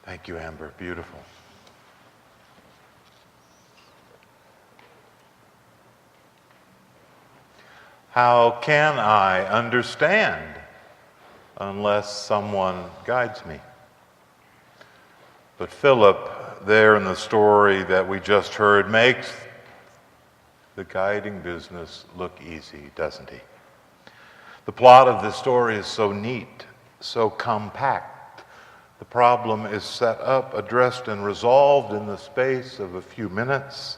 Thank you, Amber. Beautiful. How can I understand unless someone guides me? But Philip, there in the story that we just heard, makes the guiding business look easy, doesn't he? The plot of this story is so neat, so compact. The problem is set up, addressed, and resolved in the space of a few minutes.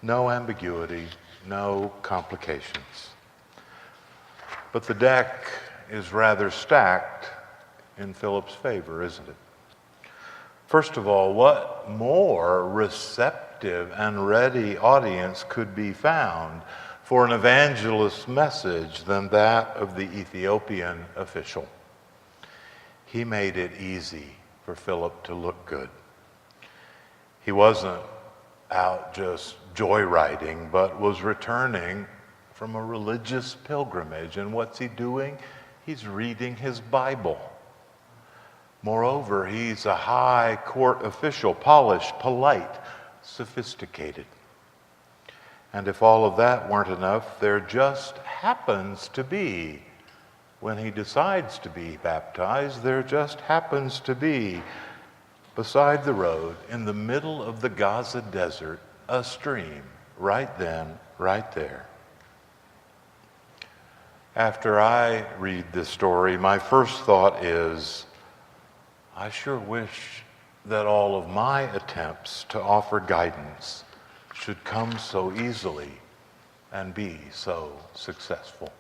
No ambiguity, no complications. But the deck is rather stacked in Philip's favor, isn't it? First of all, what more receptive and ready audience could be found for an evangelist's message than that of the Ethiopian official? He made it easy for Philip to look good. He wasn't out just joyriding, but was returning from a religious pilgrimage. And what's he doing? He's reading his Bible. Moreover, he's a high court official, polished, polite, sophisticated. And if all of that weren't enough, there just happens to be, when he decides to be baptized, there just happens to be, beside the road, in the middle of the Gaza desert, a stream, right then, right there. After I read this story, my first thought is, I sure wish that all of my attempts to offer guidance should come so easily and be so successful.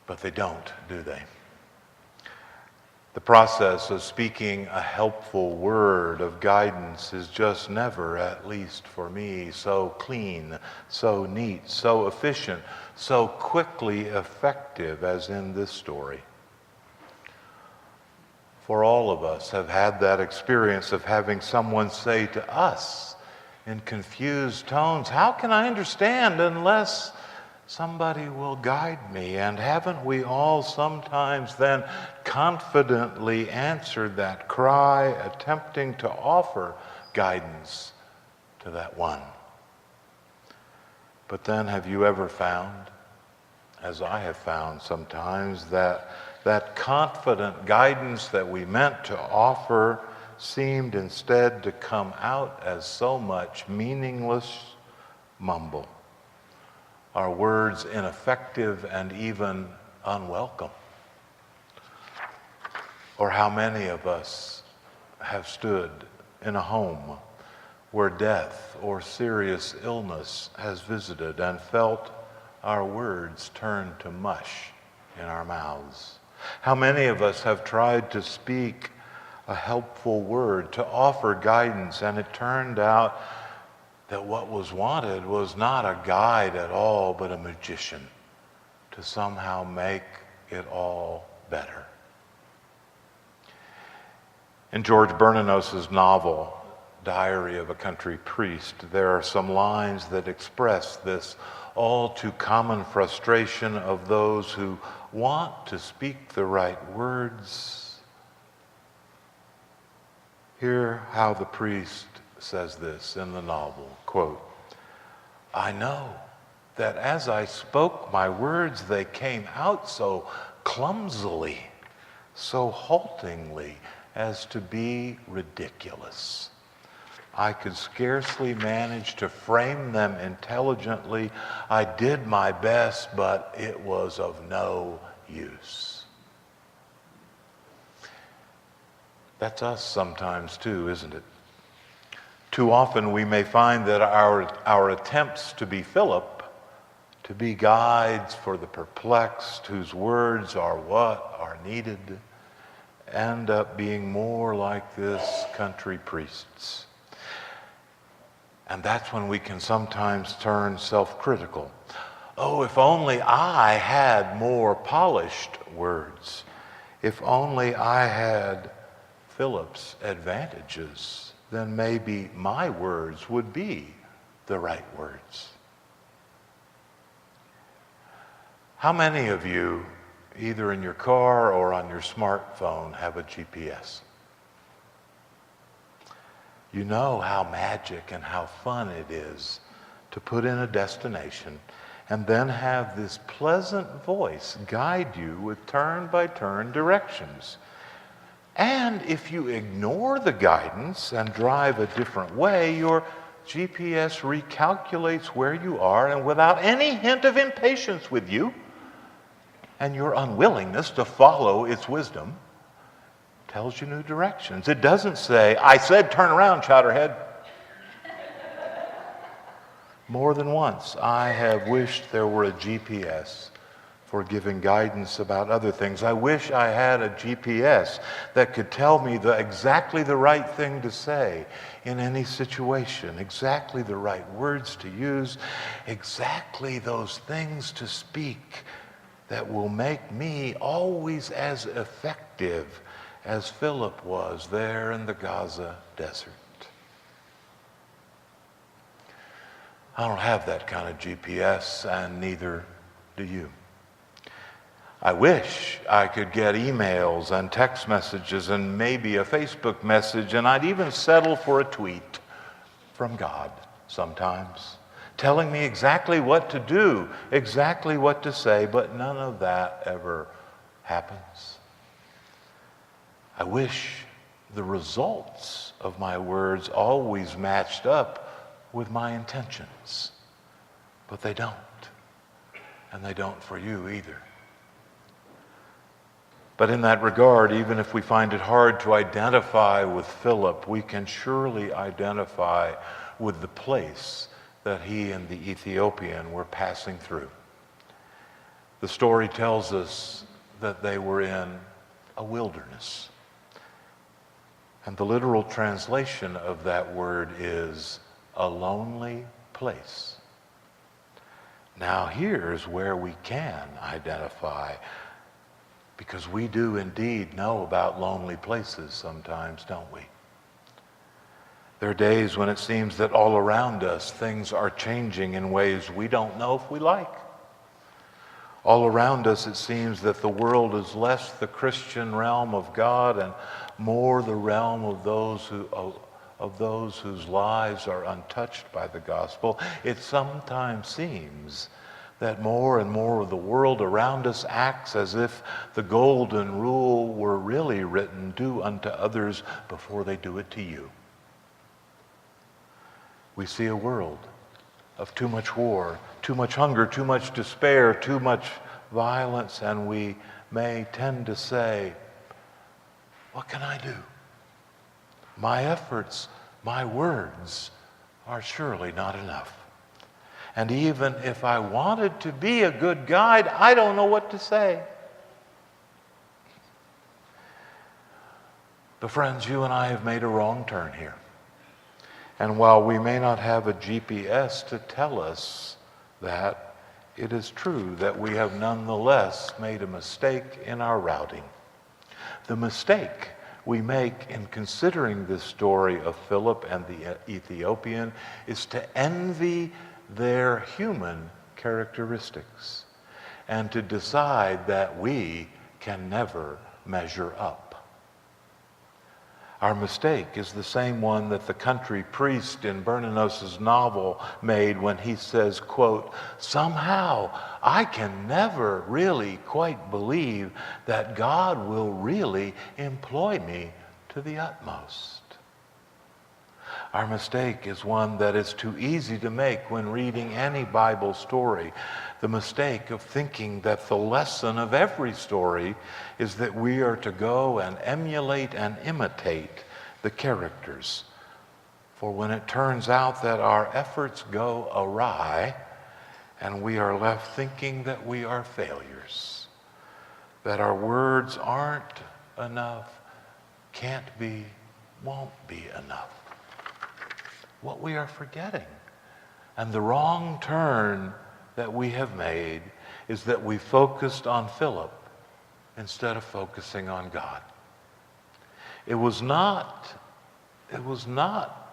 But they don't, do they? The process of speaking a helpful word of guidance is just never, at least for me, so clean, so neat, so efficient, so quickly effective as in this story. For all of us have had that experience of having someone say to us in confused tones, "How can I understand unless somebody will guide me?" And haven't we all sometimes then confidently answered that cry, attempting to offer guidance to that one? But then have you ever found, as I have found sometimes, that confident guidance that we meant to offer seemed instead to come out as so much meaningless mumble? Our words ineffective and even unwelcome? Or how many of us have stood in a home where death or serious illness has visited and felt our words turn to mush in our mouths? How many of us have tried to speak a helpful word, to offer guidance, and it turned out that what was wanted was not a guide at all, but a magician to somehow make it all better? In George Bernanos's novel, Diary of a Country Priest, there are some lines that express this all too common frustration of those who want to speak the right words. Hear how the priest says this in the novel, quote, "I know that as I spoke my words, they came out so clumsily, so haltingly, as to be ridiculous. I could scarcely manage to frame them intelligently. I did my best, but it was of no use." That's us sometimes too, isn't it? Too often we may find that our attempts to be Philip, to be guides for the perplexed, whose words are what are needed, end up being more like this country priest's. And that's when we can sometimes turn self-critical. Oh, if only I had more polished words. If only I had Philip's advantages, then maybe my words would be the right words. How many of you either in your car or on your smartphone, have a GPS. You know how magic and how fun it is to put in a destination and then have this pleasant voice guide you with turn-by-turn directions. And if you ignore the guidance and drive a different way, your GPS recalculates where you are, and without any hint of impatience with you and your unwillingness to follow its wisdom, tells you new directions. It doesn't say, "I said turn around, Chowderhead." More than once, I have wished there were a GPS for giving guidance about other things. I wish I had a GPS that could tell me exactly the right thing to say in any situation, exactly the right words to use, exactly those things to speak that will make me always as effective as Philip was there in the Gaza desert. I don't have that kind of GPS, and neither do you. I wish I could get emails and text messages and maybe a Facebook message, and I'd even settle for a tweet from God sometimes, telling me exactly what to do, exactly what to say, but none of that ever happens. I wish the results of my words always matched up with my intentions, but they don't, and they don't for you either. But in that regard, even if we find it hard to identify with Philip, we can surely identify with the place that he and the Ethiopian were passing through. The story tells us that they were in a wilderness. And the literal translation of that word is a lonely place. Now here's where we can identify, because we do indeed know about lonely places sometimes, don't we? There are days when it seems that all around us things are changing in ways we don't know if we like. All around us it seems that the world is less the Christian realm of God and more the realm of those whose lives are untouched by the gospel. It sometimes seems that more and more of the world around us acts as if the golden rule were really written, do unto others before they do it to you. We see a world of too much war, too much hunger, too much despair, too much violence, and we may tend to say, what can I do? My efforts, my words are surely not enough. And even if I wanted to be a good guide, I don't know what to say. But friends, you and I have made a wrong turn here. And while we may not have a GPS to tell us that, it is true that we have nonetheless made a mistake in our routing. The mistake we make in considering this story of Philip and the Ethiopian is to envy their human characteristics and to decide that we can never measure up. Our mistake is the same one that the country priest in Bernanos's novel made when he says, quote, "Somehow I can never really quite believe that God will really employ me to the utmost." Our mistake is one that is too easy to make when reading any Bible story. The mistake of thinking that the lesson of every story is that we are to go and emulate and imitate the characters. For when it turns out that our efforts go awry and we are left thinking that we are failures, that our words aren't enough, can't be, won't be enough, what we are forgetting, and the wrong turn that we have made, is that we focused on Philip instead of focusing on God. It was not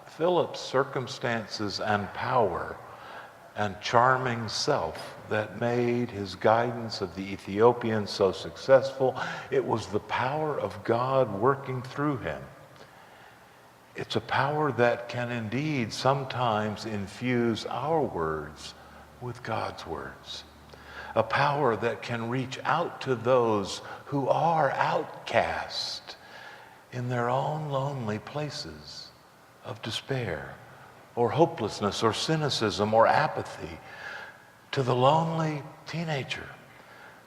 Philip's circumstances and power and charming self that made his guidance of the Ethiopian so successful. It was the power of God working through him. It's a power that can indeed sometimes infuse our words with God's words. A power that can reach out to those who are outcast in their own lonely places of despair or hopelessness or cynicism or apathy, to the lonely teenager,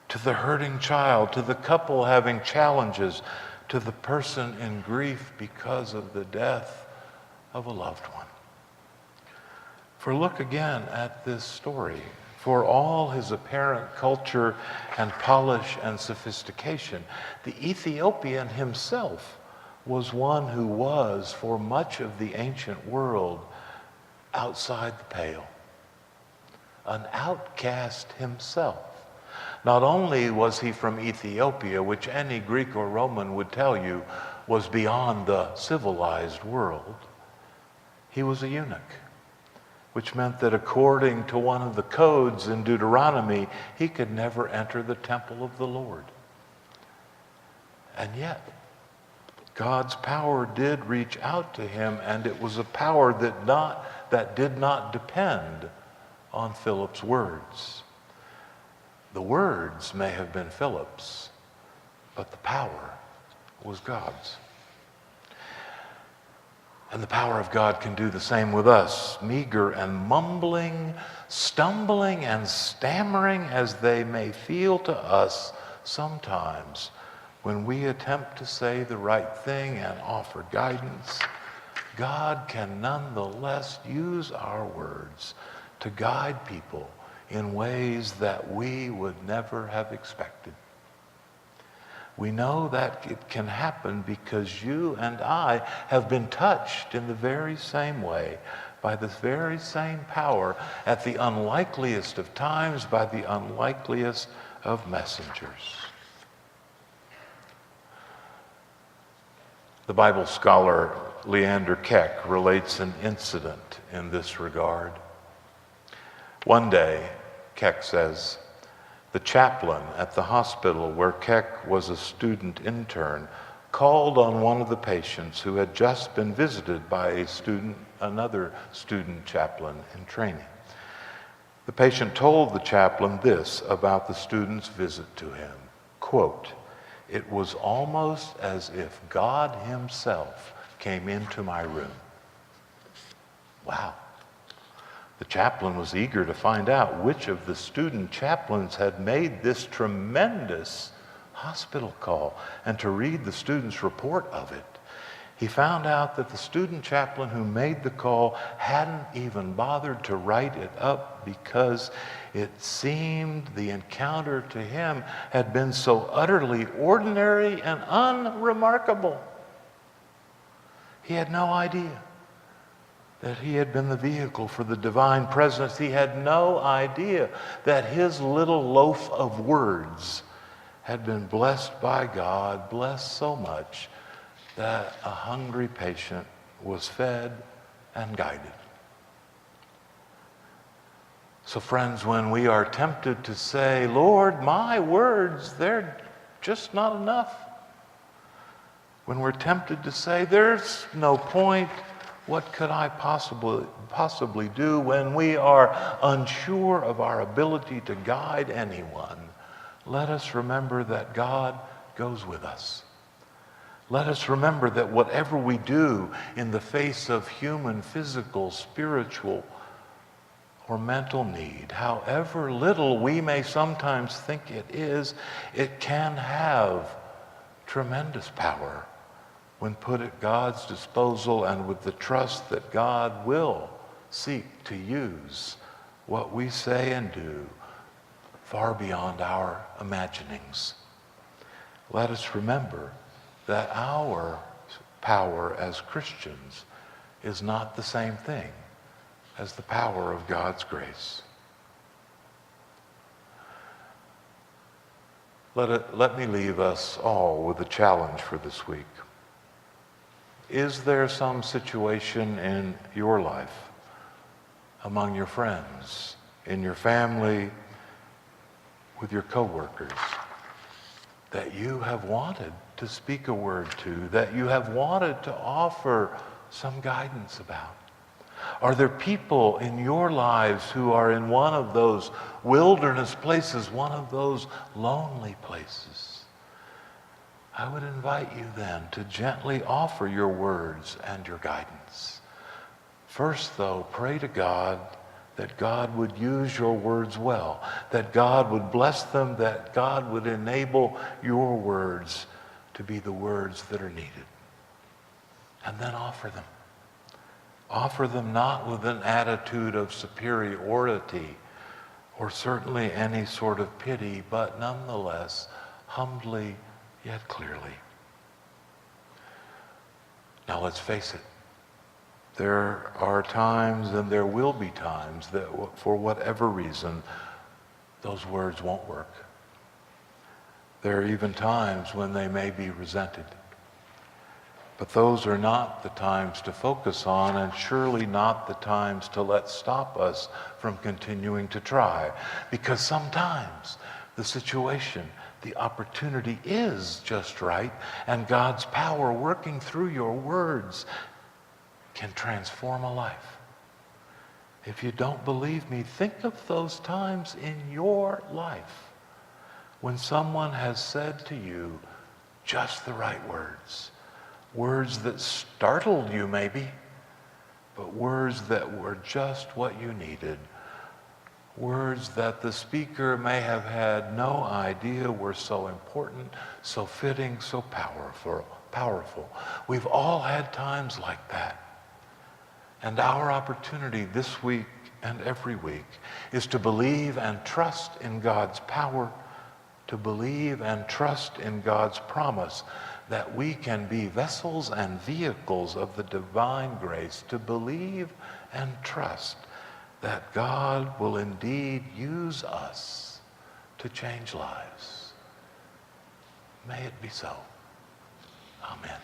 to the hurting child, to the couple having challenges, to the person in grief because of the death of a loved one. For look again at this story. For all his apparent culture and polish and sophistication, the Ethiopian himself was one who was, for much of the ancient world, outside the pale. An outcast himself. Not only was he from Ethiopia, which any Greek or Roman would tell you was beyond the civilized world, he was a eunuch, which meant that according to one of the codes in Deuteronomy, he could never enter the temple of the Lord. And yet, God's power did reach out to him, and it was a power that did not depend on Philip's words. The words may have been Philip's, but the power was God's. And the power of God can do the same with us, meager and mumbling, stumbling and stammering as they may feel to us sometimes. When we attempt to say the right thing and offer guidance, God can nonetheless use our words to guide people in ways that we would never have expected. We know that it can happen because you and I have been touched in the very same way, by the very same power, at the unlikeliest of times, by the unlikeliest of messengers. The Bible scholar Leander Keck relates an incident in this regard. One day, Keck says, the chaplain at the hospital where Keck was a student intern called on one of the patients who had just been visited by another student chaplain in training. The patient told the chaplain this about the student's visit to him, quote, "It was almost as if God himself came into my room." Wow. The chaplain was eager to find out which of the student chaplains had made this tremendous hospital call and to read the student's report of it. He found out that the student chaplain who made the call hadn't even bothered to write it up because it seemed the encounter to him had been so utterly ordinary and unremarkable. He had no idea that he had been the vehicle for the divine presence. He had no idea that his little loaf of words had been blessed by God, blessed so much that a hungry patient was fed and guided. So friends, when we are tempted to say, Lord, my words, they're just not enough. When we're tempted to say, there's no point, what could I possibly do, when we are unsure of our ability to guide anyone, let us remember that God goes with us. Let us remember that whatever we do in the face of human, physical, spiritual, or mental need, however little we may sometimes think it is, it can have tremendous power when put at God's disposal and with the trust that God will seek to use what we say and do far beyond our imaginings. Let us remember that our power as Christians is not the same thing as the power of God's grace. Let me leave us all with a challenge for this week. Is there some situation in your life, among your friends, in your family, with your coworkers, that you have wanted to speak a word to, that you have wanted to offer some guidance about? Are there people in your lives who are in one of those wilderness places, one of those lonely places? I would invite you then to gently offer your words and your guidance. First, though, pray to God that God would use your words well, that God would bless them, that God would enable your words to be the words that are needed. And then offer them. Offer them not with an attitude of superiority or certainly any sort of pity, but nonetheless humbly yet clearly. Now let's face it. There are times and there will be times that for whatever reason those words won't work. There are even times when they may be resented. But those are not the times to focus on, and surely not the times to let stop us from continuing to try. Because sometimes the situation, the opportunity is just right, and God's power working through your words can transform a life. If you don't believe me, think of those times in your life when someone has said to you just the right words. Words that startled you maybe, but words that were just what you needed. Words that the speaker may have had no idea were so important, so fitting, so powerful. We've all had times like that. And our opportunity this week and every week is to believe and trust in God's power, to believe and trust in God's promise that we can be vessels and vehicles of the divine grace, to believe and trust that God will indeed use us to change lives. May it be so. Amen.